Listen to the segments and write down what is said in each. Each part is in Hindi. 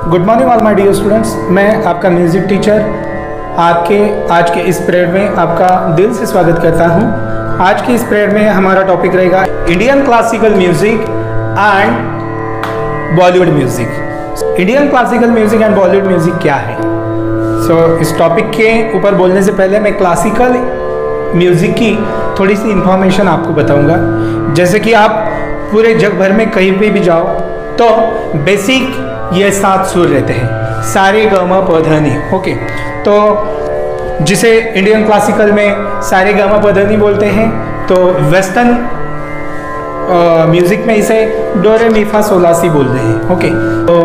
Good morning all my dear students. मैं आपका म्यूज़िक टीचर आपके आज के इस पीरियड में आपका दिल से स्वागत करता हूं। आज के इस पीरियड में हमारा टॉपिक रहेगा Indian classical music and Bollywood music. Indian classical music and Bollywood music क्या है? इस टॉपिक के ऊपर बोलने से पहले मैं क्लासिकल म्यूज़िक की थोड़ी सी इंफॉर्मेशन आपको बताऊंगा। जैसे कि आप पूरे जग भर में कहीं पे भी जाओ तो बेसिक ये 7 सुर रहते हैं, सारे ग म प ध नि। ओके, तो जिसे इंडियन क्लासिकल में सारे ग म प ध नि बोलते हैं, तो वेस्टर्न म्यूजिक में इसे डो रे मी फा sol ला सी बोलते हैं। ओके, तो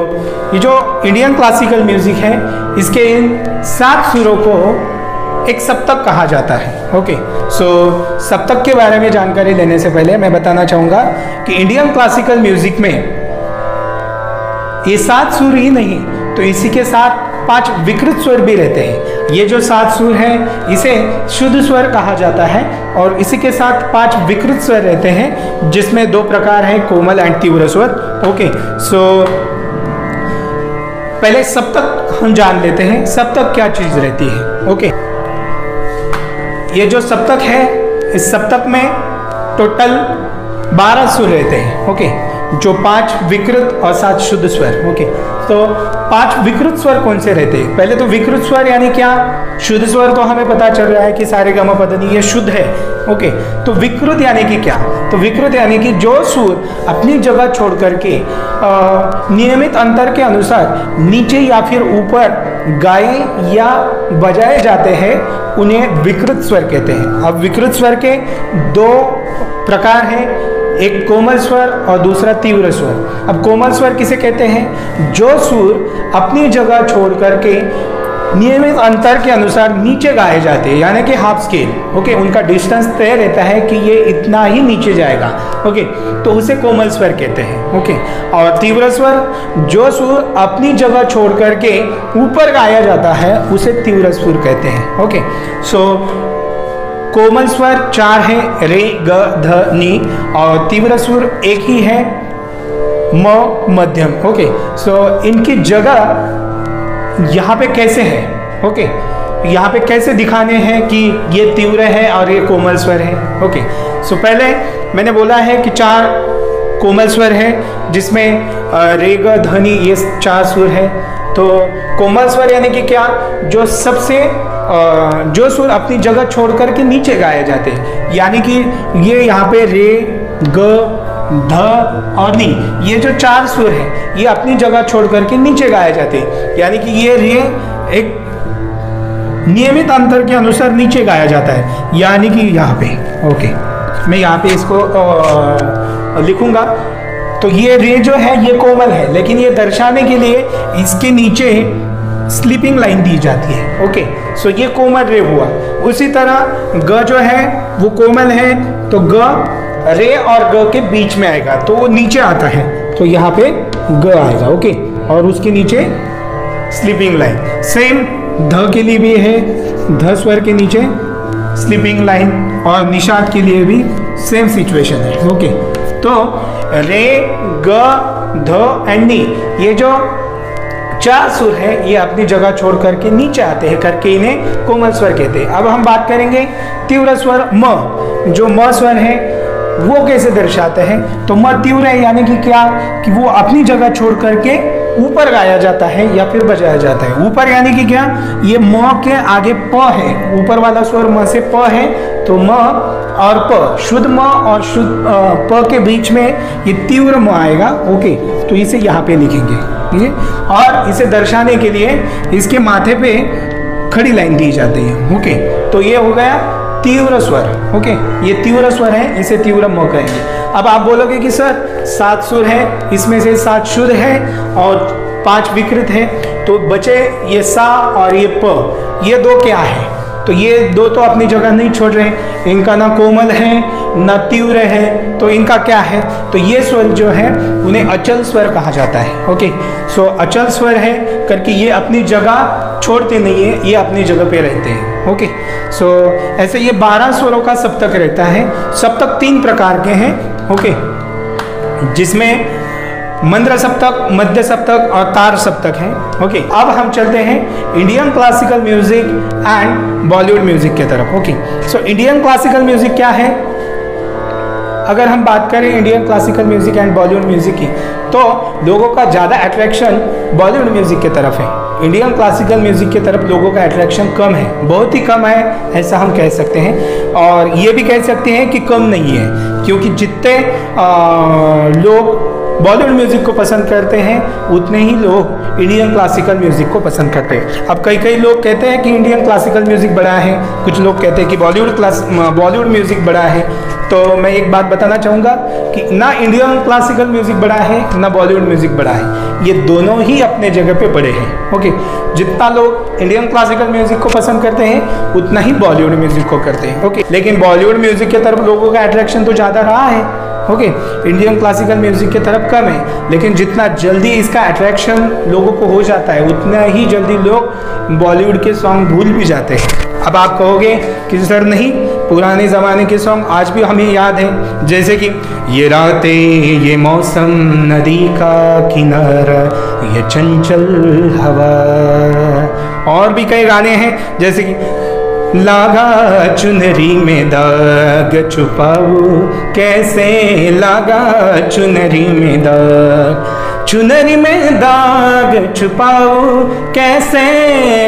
ये जो इंडियन क्लासिकल म्यूजिक है, इसके इन 7 सुरों को एक सप्तक कहा जाता है। ओके, सप्तक के बारे में जानकारी लेने से पहले मैं बताना चाहूँगा कि इंडियन क्लासिकल म्यूजिक में ये 7 सुर ही नहीं, तो इसी के साथ 5 विकृत स्वर भी रहते हैं। ये जो 7 सुर हैं, इसे शुद्ध स्वर कहा जाता है, और इसी के साथ 5 विकृत स्वर रहते हैं, जिसमें 2 प्रकार हैं, कोमल एंड तीव्र स्वर। ओके, पहले सप्तक हम जान लेते हैं, सप्तक क्या चीज रहती है। ओके, ये जो सप्तक है, इस सप्तक में टोटल 12 सुर रहते हैं। ओके, जो 5 विकृत और 7 शुद्ध स्वर। ओके, तो 5 विकृत स्वर कौन से रहते हैं? पहले तो विकृत स्वर यानी क्या? शुद्ध स्वर तो हमें पता चल रहा है कि सारे ग म प ध नि ये शुद्ध है। ओके, तो विकृत यानी कि क्या? तो विकृत यानी कि जो सुर अपनी जगह छोड़ करके नियमित अंतर के अनुसार नीचे या फिर ऊपर गाए या बजाए जाते हैं, उन्हें विकृत स्वर कहते हैं। अब विकृत स्वर के 2 प्रकार हैं, एक कोमल स्वर और दूसरा तीव्र स्वर। अब कोमल स्वर किसे कहते हैं? जो सुर अपनी जगह छोड़ करके नियमित अंतर के अनुसार नीचे गाए जाते हैं, यानी कि हाफ स्केल। ओके, उनका डिस्टेंस तय रहता है कि ये इतना ही नीचे जाएगा। ओके, तो उसे कोमल स्वर कहते हैं। ओके, और तीव्र स्वर जो सुर अपनी जगह छोड़ करके ऊपर गाया जाता है, उसे तीव्र सुर कहते हैं। ओके, कोमल स्वर 4 है, रे ग ध नि, और तीव्र सुर एक ही है, म मध्यम। ओके, इनकी जगह यहाँ पे कैसे है? ओके, यहाँ पे कैसे दिखाने हैं कि ये तीव्र है और ये कोमल स्वर है? ओके, पहले मैंने बोला है कि 4 कोमल स्वर है, जिसमें रे ग ध नि ये 4 सुर है। तो कोमल स्वर यानी कि क्या? जो सबसे जो सुर अपनी जगह छोड़ करके नीचे गाए जाते हैं, यानी कि ये यहाँ पे रे ग ध और नी, ये जो 4 सुर है, ये अपनी जगह छोड़ करके नीचे गाए जाते हैं, यानी कि ये रे एक नियमित अंतर के अनुसार नीचे गाया जाता है, यानी कि यहाँ पे। ओके, मैं यहाँ पे इसको लिखूंगा। तो ये रे जो है ये कोमल है, लेकिन ये दर्शाने के लिए इसके नीचे स्लीपिंग लाइन दी जाती है। ओके, ये कोमल रे हुआ। उसी तरह ग जो है वो कोमल है, तो ग रे और ग के बीच में आएगा, तो वो नीचे आता है, तो यहाँ पे ग आएगा। ओके, और उसके नीचे स्लीपिंग लाइन। सेम ध के लिए भी है, ध स्वर के नीचे स्लीपिंग लाइन, और निषाद के लिए भी सेम सिचुएशन है। ओके, तो रे ग ध एंड नी, ये जो 4 सुर है, ये अपनी जगह छोड़ करके नीचे आते हैं, करके इन्हें कोमल स्वर कहते हैं। अब हम बात करेंगे तीव्र स्वर म। जो म स्वर है वो कैसे दर्शाते हैं? तो म तीव्र है, यानी कि क्या? कि वो अपनी जगह छोड़ करके ऊपर गाया जाता है या फिर बजाया जाता है। ऊपर यानी कि क्या? ये म के आगे प है, ऊपर वाला स्वर म से प है, तो म और प, शुद्ध म और शुद्ध प के बीच में ये तीव्र म आएगा। ओके, तो इसे यहाँ पे लिखेंगे, ठीक है। और इसे दर्शाने के लिए इसके माथे पे खड़ी लाइन दी जाती है। ओके, तो ये हो गया तीव्र स्वर। ओके, ये तीव्र स्वर है, इसे तीव्र म कहेंगे। अब आप बोलोगे कि सर 7 सुर है, इसमें से 7 शुद्ध है और 5 विकृत है, तो बचे ये सा और ये प, ये 2 क्या है? तो ये 2 तो अपनी जगह नहीं छोड़ रहे, इनका ना कोमल है ना तीव्र है, तो इनका क्या है? तो ये स्वर जो है उन्हें अचल स्वर कहा जाता है। ओके, अचल स्वर है करके ये अपनी जगह छोड़ते नहीं है, ये अपनी जगह पे रहते हैं। ओके, ऐसे ये 12 स्वरों का सप्तक रहता है। सप्तक 3 प्रकार के हैं। ओके, जिसमें मंद्र सप्तक, मध्य सप्तक और तार सप्तक हैं। ओके, अब हम चलते हैं Indian classical music and Bollywood music की तरफ। Okay, so Indian classical music क्या है? अगर हम बात करें Indian classical music and Bollywood music की, तो लोगों का ज़्यादा अट्रैक्शन बॉलीवुड म्यूजिक की तरफ है। इंडियन क्लासिकल म्यूजिक की तरफ लोगों का अट्रैक्शन कम है, बहुत ही कम है, ऐसा हम कह सकते हैं। और ये भी कह सकते हैं कि कम नहीं है, क्योंकि जितने लोग बॉलीवुड म्यूजिक को पसंद करते हैं उतने ही लोग इंडियन क्लासिकल म्यूजिक को पसंद करते हैं। अब कई लोग कहते हैं कि इंडियन क्लासिकल म्यूजिक बड़ा है, कुछ लोग कहते हैं कि बॉलीवुड म्यूजिक बड़ा है। तो मैं एक बात बताना चाहूँगा कि ना इंडियन क्लासिकल म्यूजिक बड़ा है ना बॉलीवुड म्यूजिक बड़ा है, ये दोनों ही अपने जगह पे बड़े हैं। ओके, जितना लोग इंडियन क्लासिकल म्यूजिक को पसंद करते हैं उतना ही बॉलीवुड म्यूजिक को करते हैं। ओके, लेकिन बॉलीवुड म्यूजिक की तरफ लोगों का अट्रैक्शन तो ज़्यादा रहा है। ओके, इंडियन क्लासिकल म्यूजिक की तरफ कम है, लेकिन जितना जल्दी इसका अट्रैक्शन लोगों को हो जाता है उतना ही जल्दी लोग बॉलीवुड के सॉन्ग भूल भी जाते हैं। अब आप कहोगे कि सर नहीं, पुराने ज़माने के सॉन्ग आज भी हमें याद हैं, जैसे कि ये रातें, ये मौसम, नदी का किनारा, ये चंचल हवा, और भी कई गाने हैं जैसे कि लागा चुनरी में दाग छुपाओ कैसे, लागा चुनरी में दाग, चुनरी में दाग छुपाओ कैसे,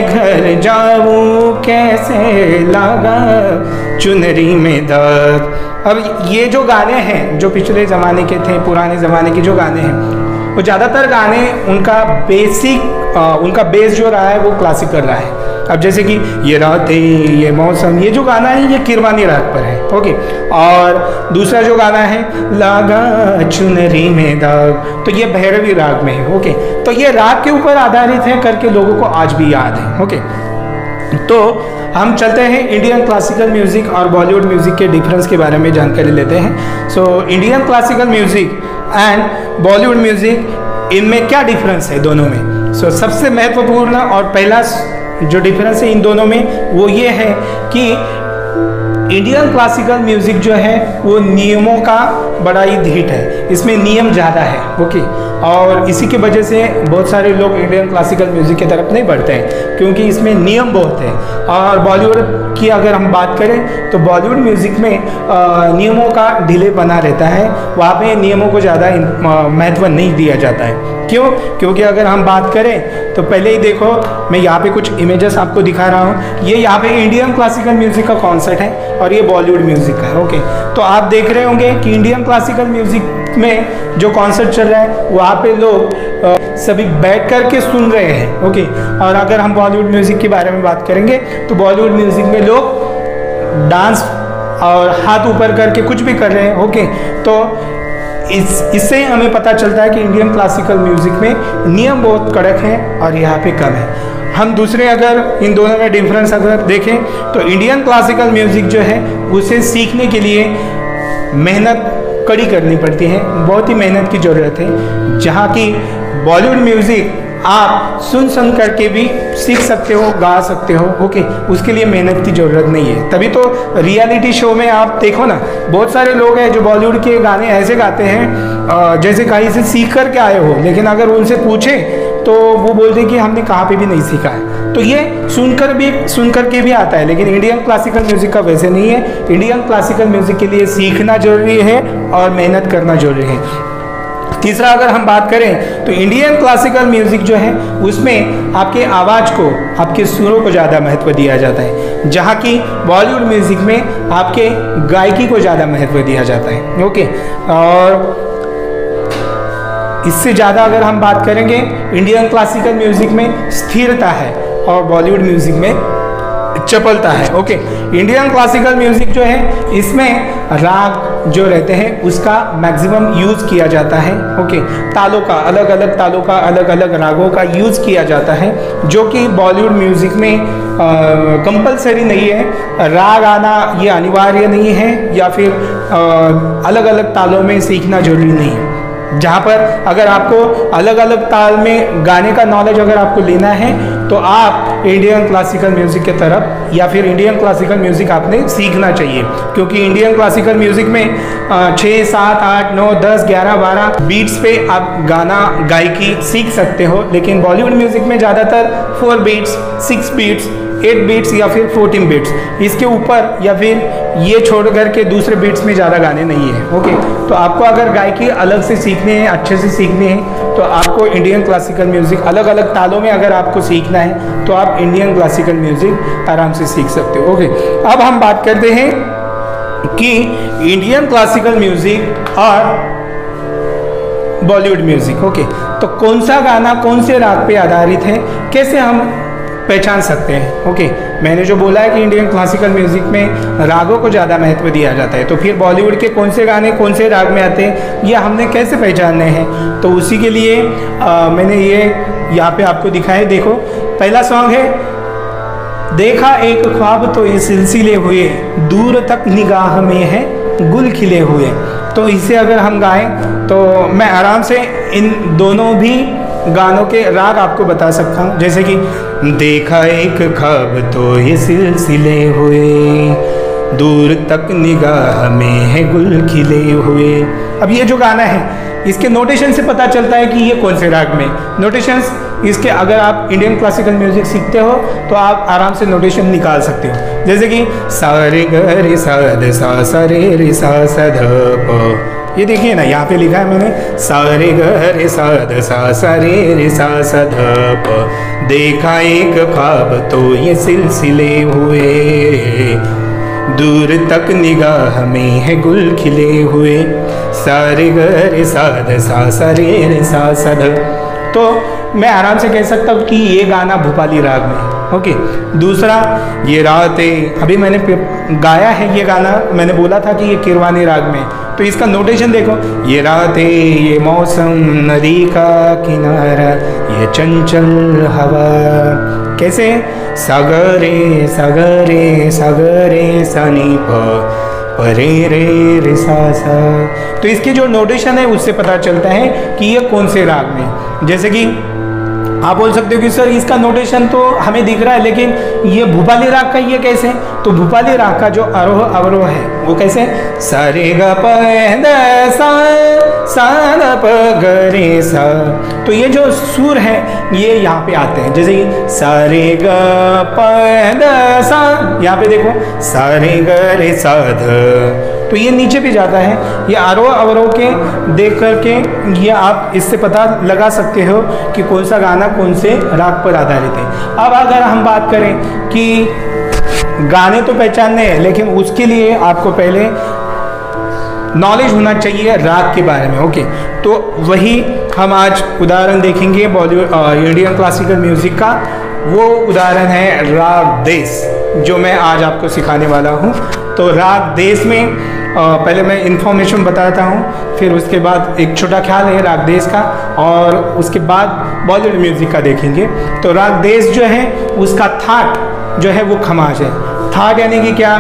घर जाऊं कैसे, लागा चुनरी में दाग। अब ये जो गाने हैं जो पिछले ज़माने के थे, पुराने ज़माने के जो गाने हैं, वो ज़्यादातर गाने उनका बेस जो रहा है वो क्लासिकल रहा है। अब जैसे कि ये रातें, ये मौसम, ये जो गाना है ये किरवानी राग पर है। ओके, और दूसरा जो गाना है लागा चुनरी में दाग, तो ये भैरवी राग में है। ओके, तो ये राग के ऊपर आधारित है करके लोगों को आज भी याद है। ओके, तो हम चलते हैं इंडियन क्लासिकल म्यूज़िक और बॉलीवुड म्यूज़िक के डिफरेंस के बारे में जानकारी लेते हैं। So Indian classical music and Bollywood music, इनमें क्या डिफरेंस है दोनों में? सो सबसे महत्वपूर्ण और पहला जो डिफरेंस है इन दोनों में वो ये है कि इंडियन क्लासिकल म्यूज़िक जो है वो नियमों का बड़ा ही ढीठ है, इसमें नियम ज़्यादा है। ओके, और इसी की वजह से बहुत सारे लोग इंडियन क्लासिकल म्यूज़िक की तरफ नहीं बढ़ते हैं, क्योंकि इसमें नियम बहुत है। और बॉलीवुड की अगर हम बात करें तो बॉलीवुड म्यूज़िक में नियमों का ढीले बना रहता है, वहाँ पे नियमों को ज़्यादा महत्व नहीं दिया जाता है। क्यों? क्योंकि अगर हम बात करें तो पहले ही देखो, मैं यहाँ पे कुछ इमेजेस आपको दिखा रहा हूँ। ये यहाँ पे इंडियन क्लासिकल म्यूज़िक का कॉन्सर्ट है और ये बॉलीवुड म्यूज़िक का है। ओके, तो आप देख रहे होंगे कि इंडियन क्लासिकल म्यूज़िक में जो कॉन्सर्ट चल रहा है वहाँ पे लोग सभी बैठ कर के सुन रहे हैं। ओके, और अगर हम बॉलीवुड म्यूज़िक के बारे में बात करेंगे तो बॉलीवुड म्यूज़िक में लोग डांस और हाथ ऊपर करके कुछ भी कर रहे हैं। ओके, तो इससे हमें पता चलता है कि इंडियन क्लासिकल म्यूज़िक में नियम बहुत कड़क हैं और यहाँ पे कम है। हम दूसरे अगर इन दोनों में डिफरेंस अगर देखें तो इंडियन क्लासिकल म्यूज़िक जो है उसे सीखने के लिए मेहनत कड़ी करनी पड़ती है, बहुत ही मेहनत की ज़रूरत है। जहाँ की बॉलीवुड म्यूज़िक आप सुन करके भी सीख सकते हो, गा सकते हो। ओके, उसके लिए मेहनत की ज़रूरत नहीं है। तभी तो रियलिटी शो में आप देखो ना, बहुत सारे लोग हैं जो बॉलीवुड के गाने ऐसे गाते हैं जैसे कहीं से सीख कर के आए हो, लेकिन अगर उनसे पूछें तो वो बोलते कि हमने कहाँ पे भी नहीं सीखा है। तो ये सुन कर के भी आता है, लेकिन इंडियन क्लासिकल म्यूज़िक का वैसे नहीं है। इंडियन क्लासिकल म्यूज़िक के लिए सीखना ज़रूरी है और मेहनत करना ज़रूरी है। तीसरा अगर हम बात करें तो इंडियन क्लासिकल म्यूज़िक जो है उसमें आपके आवाज़ को, आपके सुरों को ज़्यादा महत्व दिया जाता है, जहाँ की बॉलीवुड म्यूज़िक में आपके गायकी को ज़्यादा महत्व दिया जाता है। ओके, और इससे ज़्यादा अगर हम बात करेंगे इंडियन क्लासिकल म्यूज़िक में स्थिरता है और बॉलीवुड म्यूज़िक में चपलता है। ओके, इंडियन क्लासिकल म्यूज़िक जो है इसमें राग जो रहते हैं उसका मैक्सिमम यूज़ किया जाता है। ओके, तालों का, अलग अलग तालों का, अलग अलग रागों का यूज़ किया जाता है, जो कि बॉलीवुड म्यूज़िक में कंपलसरी नहीं है। राग आना ये अनिवार्य नहीं है, या फिर अलग अलग तालों में सीखना जरूरी नहीं है। जहाँ पर अगर आपको अलग अलग ताल में गाने का नॉलेज अगर आपको लेना है तो आप इंडियन क्लासिकल म्यूज़िक के तरफ या फिर इंडियन क्लासिकल म्यूज़िक आपने सीखना चाहिए, क्योंकि इंडियन क्लासिकल म्यूज़िक में 6, 7, 8, 9, 10, 11, 12 बीट्स पे आप गाना गायकी सीख सकते हो, लेकिन बॉलीवुड म्यूज़िक में ज़्यादातर 4 बीट्स, 6 बीट्स, 8 बीट्स या फिर 14 बीट्स, इसके ऊपर या फिर ये छोड़ करके दूसरे बीट्स में ज़्यादा गाने नहीं है। ओके, तो आपको अगर गायकी अलग से सीखनी है, अच्छे से सीखनी है, तो आपको इंडियन क्लासिकल म्यूज़िक अलग अलग तालों में अगर आपको सीखना है तो आप इंडियन क्लासिकल म्यूज़िक आराम से सीख सकते हो। ओके, अब हम बात करते हैं कि इंडियन क्लासिकल म्यूज़िक और बॉलीवुड म्यूज़िक। ओके, तो कौन सा गाना कौन से राग पे आधारित है, कैसे हम पहचान सकते हैं। ओके, मैंने जो बोला है कि इंडियन क्लासिकल म्यूज़िक में रागों को ज़्यादा महत्व दिया जाता है, तो फिर बॉलीवुड के कौन से गाने कौन से राग में आते हैं ये हमने कैसे पहचानने हैं, तो उसी के लिए मैंने ये यहाँ पे आपको दिखाया। देखो, पहला सॉन्ग है, देखा एक ख्वाब तो ये सिलसिले हुए, दूर तक निगाह में है गुल खिले हुए। तो इसे अगर हम गाएं तो मैं आराम से इन दोनों भी गानों के राग आपको बता सकता हूँ, जैसे कि देखा एक ख्वाब तो ये सिलसिले हुए, दूर तक निगाह में है गुल खिले हुए। अब ये जो गाना है इसके नोटेशन से पता चलता है कि ये कौन से राग में। नोटेशंस इसके, अगर आप इंडियन क्लासिकल म्यूजिक सीखते हो तो आप आराम से नोटेशन निकाल सकते हो, जैसे कि सा रे ग रे सा ध सा रे रे सा ध प। ये देखिए ना, यहाँ पे लिखा है मैंने सा रे ग रे सा ध सा रे रे सा ध प। देखा एक ख्वाब तो ये सिलसिले हुए, दूर तक निगाह में है गुल खिले हुए, सा रे ग रे सा ध सा रे रे सा ध। तो मैं आराम से कह सकता हूँ कि ये गाना भोपाली राग में है। ओके, दूसरा, ये रातें, अभी मैंने गाया है ये गाना, मैंने बोला था कि ये किरवानी राग में, तो इसका नोटेशन देखो, ये रातें, ये मौसम, नदी का किनारा, ये चंचल हवा, कैसे, सागरे सागरे सागरे सनी परे रे रे सा सा। तो इसके जो नोटेशन है उससे पता चलता है कि ये कौन से राग में। जैसे कि आप बोल सकते हो कि सर इसका नोटेशन तो हमें दिख रहा है, लेकिन ये भोपाली राग का ये कैसे, तो भोपाली राग का जो आरोह अवरोह है वो कैसे, सा रे ग प ध सा ध प ग रे सा। तो ये जो सुर है ये यहाँ पे आते हैं, जैसे कि सा रे ग प ध सा, यहाँ पे देखो सा रे ग रे सा ध, तो ये नीचे भी जाता है। ये आरोह अवरोह के देख करके ये आप इससे पता लगा सकते हो कि कौन सा गाना कौन से राग पर आधारित है। अब अगर हम बात करें कि गाने तो पहचानने हैं, लेकिन उसके लिए आपको पहले नॉलेज होना चाहिए राग के बारे में। ओके, तो वही हम आज उदाहरण देखेंगे बॉलीवुड इंडियन क्लासिकल म्यूजिक का। वो उदाहरण है राग देश, जो मैं आज आपको सिखाने वाला हूँ। तो राग देश में पहले मैं इन्फॉर्मेशन बताता हूँ, फिर उसके बाद एक छोटा ख्याल है राग देश का, और उसके बाद बॉलीवुड म्यूजिक का देखेंगे। तो राग देश जो है उसका थाट जो है वो खमाज है। थाट यानी कि क्या,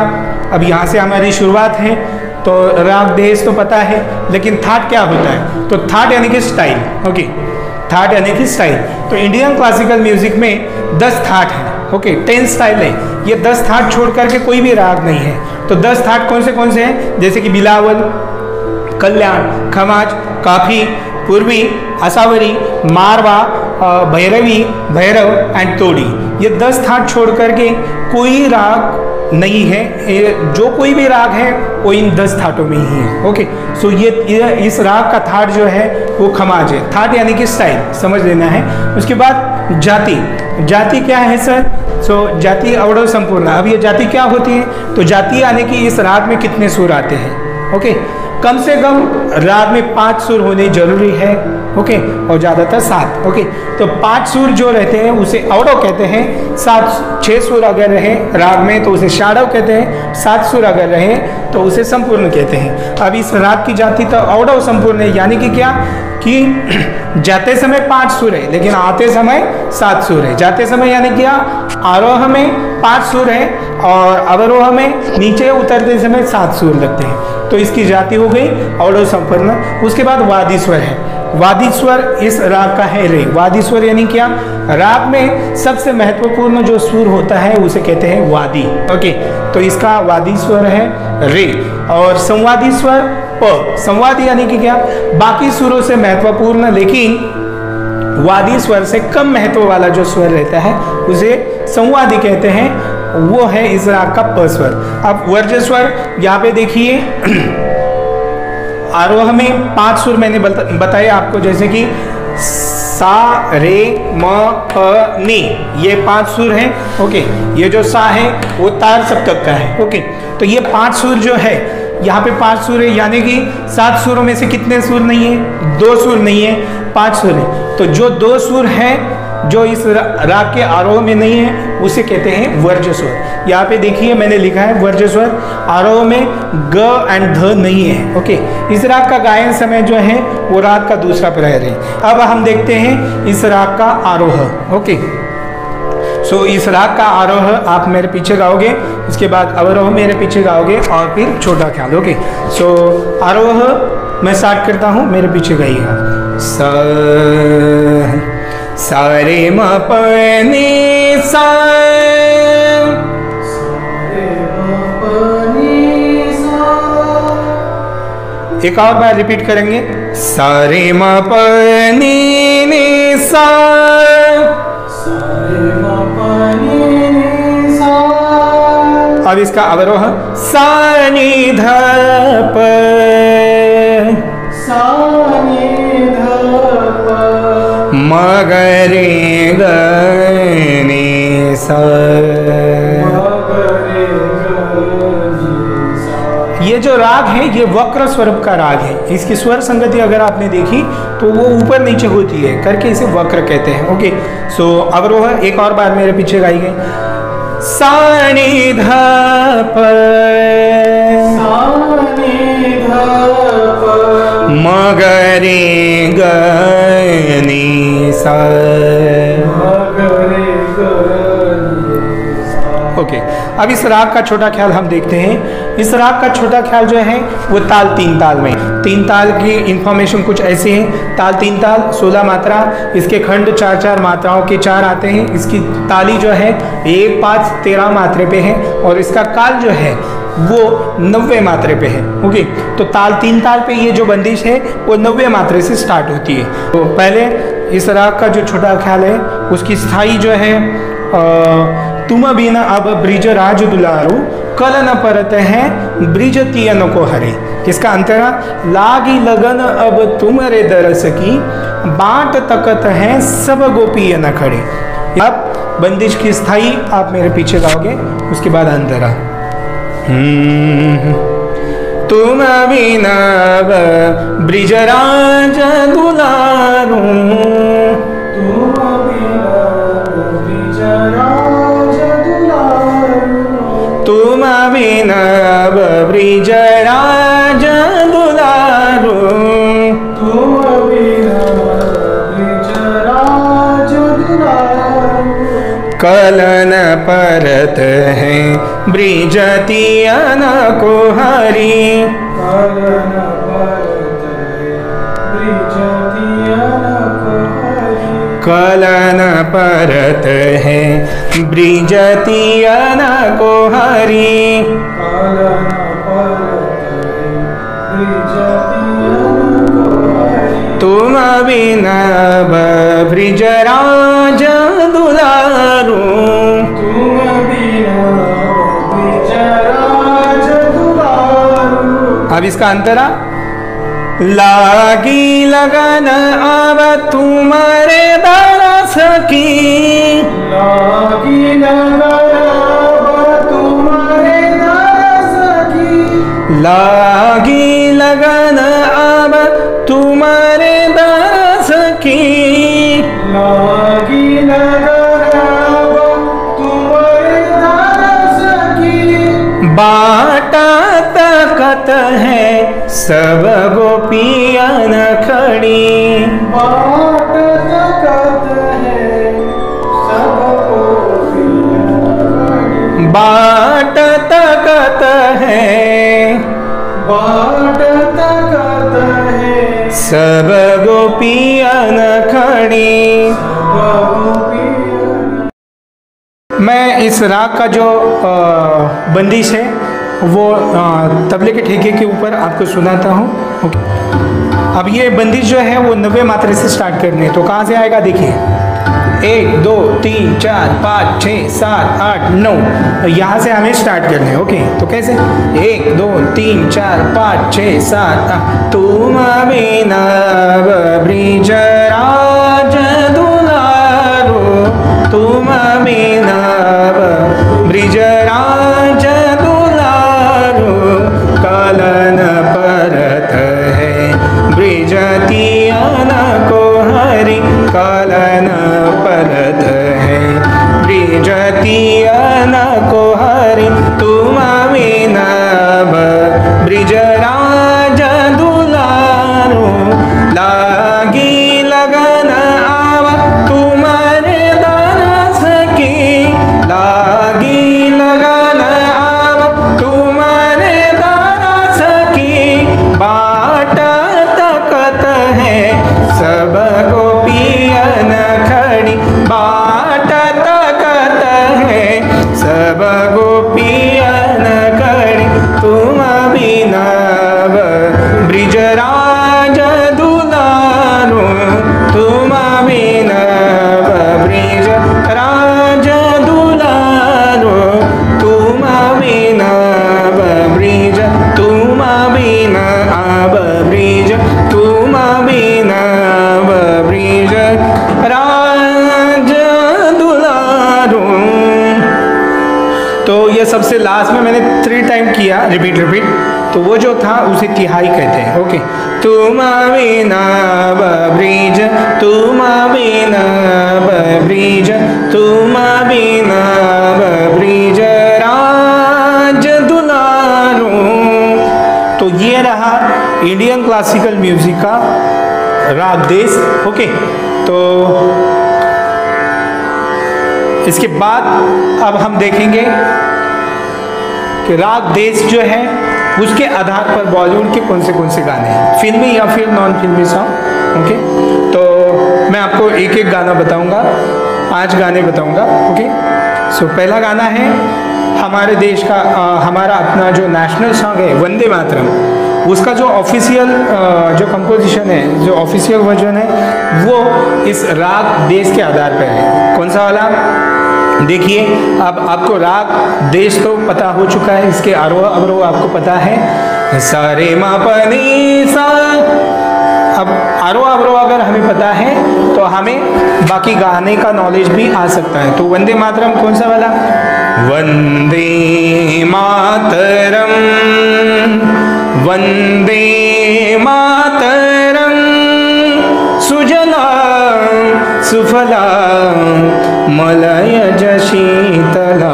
अब यहाँ से हमारी शुरुआत है, तो राग देश तो पता है, लेकिन थाट क्या होता है, तो थाट यानी कि स्टाइल। ओके, थाट यानी कि स्टाइल। तो इंडियन क्लासिकल म्यूजिक में 10 थाट है। ओके, 10 स्टाइल है। ये 10 थाट छोड़ करके कोई भी राग नहीं है। तो 10 थाट कौन से हैं, जैसे कि बिलावल, कल्याण, खमाज, काफी, पूर्वी, आसावरी, मारवा, भैरवी, भैरव एंड तोड़ी। ये 10 थाट छोड़ करके कोई राग नहीं है। जो कोई भी राग है वो इन 10 थाटों में ही है। ओके, सो ये इस राग का थाट जो है वो खमाज है। थाट यानी कि स्टाइल, समझ लेना है। उसके बाद जाति। जाति क्या है सर, सो जाति अवड़व संपूर्ण। अब ये जाति क्या होती है, तो जाति यानी कि इस राग में कितने सुर आते हैं। ओके, कम से कम राग में 5 सुर होने जरूरी है। ओके, और ज़्यादातर 7। ओके, तो 5 सुर जो रहते हैं उसे अवड़व कहते हैं। 6 सुर अगर रहे राग में तो उसे षाडव कहते हैं। 7 सुर अगर रहे तो उसे संपूर्ण कहते हैं। अब इस राग की जाति तो अवड़व संपूर्ण है, यानी कि क्या, कि जाते समय 5 सुर है लेकिन आते समय 7 सुर है। जाते समय यानी क्या, आरोह में 5 सुर है और अवरोह में नीचे उतरते समय 7 सुर लगते हैं। तो इसकी जाति हो गई अवड़व संपूर्ण। उसके बाद वादी स्वर है। वादी स्वर इस राग का है रे। वादी स्वर यानी क्या? राग में सबसे महत्वपूर्ण जो सुर होता है उसे कहते हैं वादी। ओके, तो इसका वादी स्वर है रे। और संवादी स्वर प। संवादी यानी कि क्या? बाकी सुरों से महत्वपूर्ण लेकिन वादी स्वर से कम महत्व वाला जो स्वर रहता है उसे संवादी कहते हैं, वो है इस राग का प स्वर। अब वर्ज्य स्वर यहाँ पे देखिए, आरोह में 5 सुर मैंने बताया आपको, जैसे कि सा रे म प नी, ये 5 सुर हैं। ओके, ये जो सा है वो तार सप्तक का है। ओके, तो ये 5 सुर जो है, यहाँ पे 5 सुर है, यानी कि 7 सुरों में से कितने सुर नहीं है? 2 सुर नहीं है, 5 सुर है। तो जो 2 सुर है जो इस राग के आरोह में नहीं है उसे कहते हैं वर्ज्य स्वर। यहाँ पे देखिए मैंने लिखा है वर्ज्य स्वर, आरोह में ग एंड ध नहीं है। ओके, इस राग का गायन समय जो है वो राग का दूसरा प्रहर है। अब हम देखते हैं इस राग का आरोह। ओके, सो इस राग का आरोह आप मेरे पीछे गाओगे, उसके बाद अवरोह मेरे पीछे गाओगे और फिर छोटा ख्याल। ओके, सो आरोह मैं स्टार्ट करता हूँ, मेरे पीछे गाइएगा। सा रे म प नी सा, एक और बार रिपीट करेंगे। सा रे म प नी नी सा, अब इसका अवरोह सा नी ध प, सा नी ध प, म ग रे ग नी सा। ये जो राग है ये वक्र स्वरूप का राग है। इसकी स्वर संगति अगर आपने देखी तो वो ऊपर नीचे होती है करके इसे वक्र कहते हैं। ओके, सो अवरोह एक और बार मेरे पीछे गाई गई। सा नी ध प, सा नी ध प, म ग रे ग नी सा। ओके, अब इस राग का छोटा ख्याल हम देखते हैं। इस राग का छोटा ख्याल जो है वो ताल 3 ताल में। 3 ताल की इंफॉर्मेशन कुछ ऐसी है। ताल 3 ताल 16 मात्रा, इसके खंड 4-4 मात्राओं के 4 आते हैं। इसकी ताली जो है 1, 5, 13 मात्रे पे है और इसका काल जो है वो 90 मात्रे पे है। ओके, तो ताल 3 ताल पे ये जो बंदिश है वो 90 मात्रे से स्टार्ट होती है। तो पहले इस राग का जो छोटा ख्याल है उसकी स्थाई जो है तुम बिना अब ब्रिज राज दुलारू, कल न परत है ब्रिज तियन को हरे। इसका अंतरा लागी लगन अब तुम्हारे दरस की, बाट तकत है सब गोपी न खड़े। अब बंदिश की स्थाई आप मेरे पीछे गाओगे, उसके बाद अंतरा। तुम बिना ब्रिज राज दुलारू, तुम बिना ब्रिज राज दुलारू, तुम बिना ब्रिज राज दुलारू, कलन परत है ब्रिज तियन को हरी, कलन परत है ब्रिज तियन को हरी, कलन परत है ब्रिज तियन को हरी, कलन परत है ब्रिज तियन को हरी, तुम बिना ब्रिज राज दुलारू, तुम बिना ब्रिज राज दुलारू। अब इसका अंतरा लागी लगन अब तुम्हारे दरस की, लागी लगन अब तुम्हारे दरस की, लागी लगन अब तुम्हारे दरस की, लागी लगन अब तुम्हारे दरस की, बाटा तकत है सब गोपियन खड़ी, बाट तकत है सब गोपियन खड़ी, बाट तकत है, बाट तकत है सब गोपियन खड़ी। मैं इस राग का जो बंदिश है वो तबले के ठेके के ऊपर आपको सुनाता हूँ। ओके, अब ये बंदिश जो है वो 90 मात्रा से स्टार्ट करनी है। तो कहाँ से आएगा देखिए, 1 2 3 4 5 6 7 8 9, यहाँ से हमें स्टार्ट करने हैं। ओके, तो कैसे 1 2 3 4 5 6 7 8। तुम बिना ब्रिज राज दुलारो, तुम बिना ब्रिज राज दुलारो, कलन परत है ब्रिजतियन को हरि, कलन परत है ब्रिजतियन को हरि। तुम बिना ब्रिज राज दुलारो, लागी लगन आवा तुम्हारे दास की, लागी लगन आवा तुम्हारे दास की, बाट तकत है सब गोपियन खड़ी, बाट तकत है सब गोपियन खड़ी। तुम बिना ब्रिज राज दुलारो, तुम बिना ब्रिज राज दुलारो, तुम बिना ब्रिज, तुम बिना अब ब्रिज, तुम बिना ब्रिज राज दुलारो। तो ये सबसे लास्ट में मैंने 3 टाइम किया, रिपीट, तो वो जो था उसे तिहाई कहते हैं। ओके, तुम बिना ब्रिज, तुम बिना ब्रिज, तुम बिना ब्रिज राज दुलारो। तो ये रहा इंडियन क्लासिकल म्यूजिक का राग देश। ओके, तो इसके बाद अब हम देखेंगे कि राग देश जो है उसके आधार पर बॉलीवुड के कौन से गाने हैं, फिल्मी या फिर नॉन फिल्मी सॉन्ग। ओके, तो मैं आपको एक एक गाना बताऊंगा, 5 गाने बताऊंगा। ओके, सो पहला गाना है हमारे देश का, हमारा अपना जो नेशनल सॉन्ग है वंदे मातरम, उसका जो ऑफिशियल जो कंपोजिशन है, जो ऑफिशियल वर्जन है वो इस राग देश के आधार पर है। कौन सा वाला देखिए, अब आपको राग देश तो पता हो चुका है, इसके आरोह अवरोह आपको पता है, सारे मा प नी सा। अब आरोह अवरोह अगर हमें पता है तो हमें बाकी गाने का नॉलेज भी आ सकता है। तो वंदे मातरम कौन सा वाला, वंदे मातरम, वंदे मातरम, सुजला सुफला मलयज शीतला।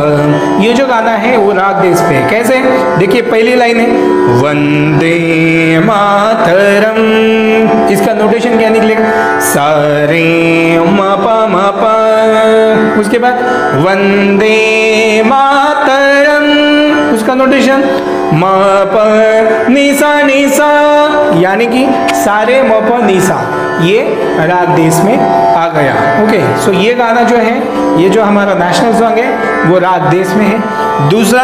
ये जो गाना है वो राग देश पे है। कैसे देखिए, पहली लाइन है वंदे मातरम, इसका नोटेशन क्या निकलेगा, सारे म प, उसके बाद वंदे मातरम, उसका नोटेशन म प निसा निसा, यानी कि सारे म प निसा, ये राग देश में आ गया। ओके, सो ये गाना जो है, ये जो हमारा नेशनल सॉन्ग है वो राग देश में है। दूसरा,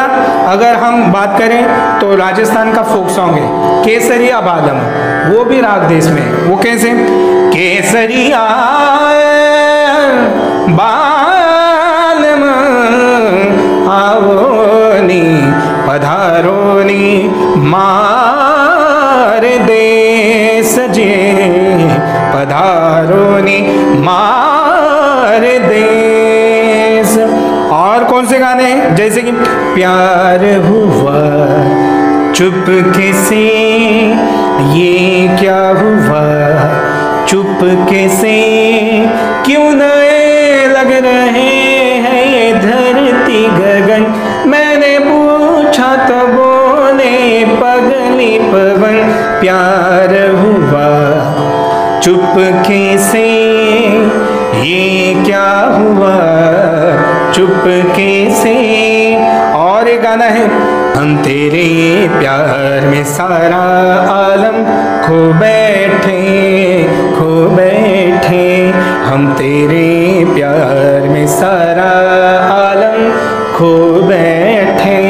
अगर हम बात करें तो राजस्थान का फोक सॉन्ग है केसरिया बालम, वो भी राग देश में है। वो कैसे, केसरिया बालम आवोनी पधारोनी मार देश जे, पधारोनी मार देश। और कौन से गाने हैं, जैसे कि प्यार हुआ चुपके से, ये क्या हुआ चुपके से, क्यों नए लग रहे हैं ये धरती गगन, मैंने पूछा तो बोले पगली पवन, प्यार हुआ चुपके से, ये क्या हुआ चुपके से। और एक गाना है हम तेरे प्यार में सारा आलम खो बैठे, खो बैठे, हम तेरे प्यार में सारा आलम खो बैठे,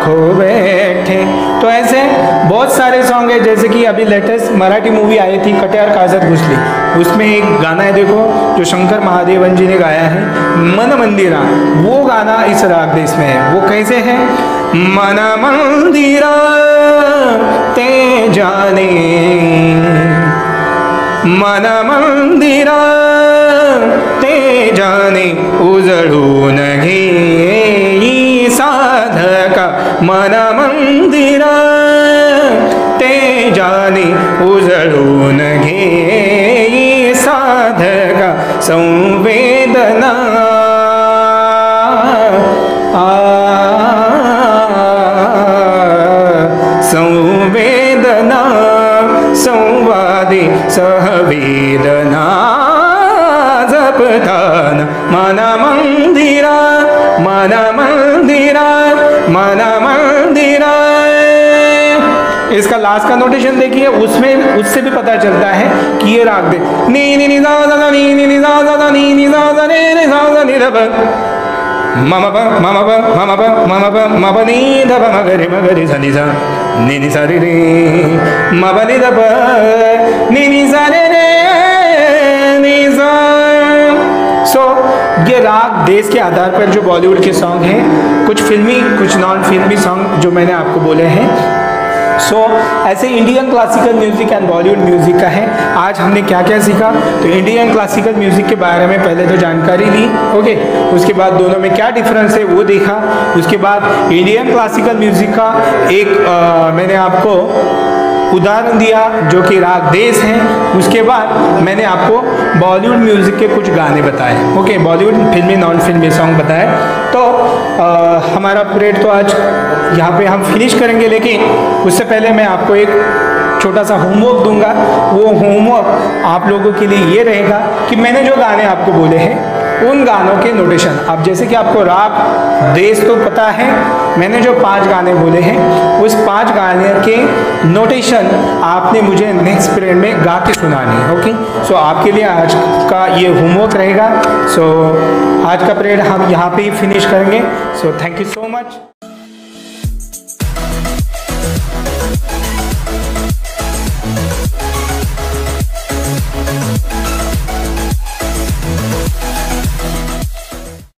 खो बैठे। तो ऐसे बहुत सारे सॉन्ग है, जैसे कि अभी लेटेस्ट मराठी मूवी आई थी कट्यार काजत घुसली, उसमें एक गाना है देखो जो शंकर महादेवन जी ने गाया है, मन मंदिरा, वो गाना इस राग देश में है। वो कैसे है? मन मंदिरा ते जाने, मन मंदिरा ते जाने, उजळून घे साधका, मन मंदिरा ते जाने, उजळून घे साधका, संवेदना संवेदना संवादे सहवेदना जपतान, मन मंदिरा, मन मंदिरा, मन मंदिरा। इसका लास्ट का नोटेशन देखिए, उसमें उससे भी पता चलता है कि ये राग दे नी नी नी दा दा नी नी नी दा दा नी नी दा दा रे रे दा दा नी दा ब मम प मम प मम प मम प मम नी दा प मगरे मगरे सा नी सा नी नी सा रे रे मम नी दा प नी नी सा रे रे नी सा। सो ये राग देश के आधार पर जो बॉलीवुड के सॉन्ग हैं, कुछ फिल्मी कुछ नॉन फिल्मी सॉन्ग जो मैंने आपको बोले हैं। सो ऐसे Indian classical music and Bollywood music का है। आज हमने क्या क्या सीखा? तो इंडियन क्लासिकल म्यूज़िक के बारे में पहले तो जानकारी ली, ओके, उसके बाद दोनों में क्या डिफरेंस है वो देखा, उसके बाद इंडियन क्लासिकल म्यूज़िक का एक मैंने आपको उदाहरण दिया जो कि राग देश हैं, उसके बाद मैंने आपको बॉलीवुड म्यूज़िक के कुछ गाने बताए, ओके, बॉलीवुड फिल्मी नॉन फिल्मी सॉन्ग बताए। तो हमारा पीरियड तो आज यहाँ पे हम फिनिश करेंगे, लेकिन उससे पहले मैं आपको एक छोटा सा होमवर्क दूंगा। वो होमवर्क आप लोगों के लिए ये रहेगा कि मैंने जो गाने आपको बोले हैं उन गानों के नोटेशन, अब जैसे कि आपको राग देश तो पता है, मैंने जो 5 गाने बोले हैं उस 5 गाने के नोटेशन आपने मुझे नेक्स्ट पीरियड में गा के सुनानी है, ओके। सो आपके लिए आज का ये होमवर्क रहेगा। सो आज का पीरियड हम यहाँ पे ही फिनिश करेंगे। So thank you so much.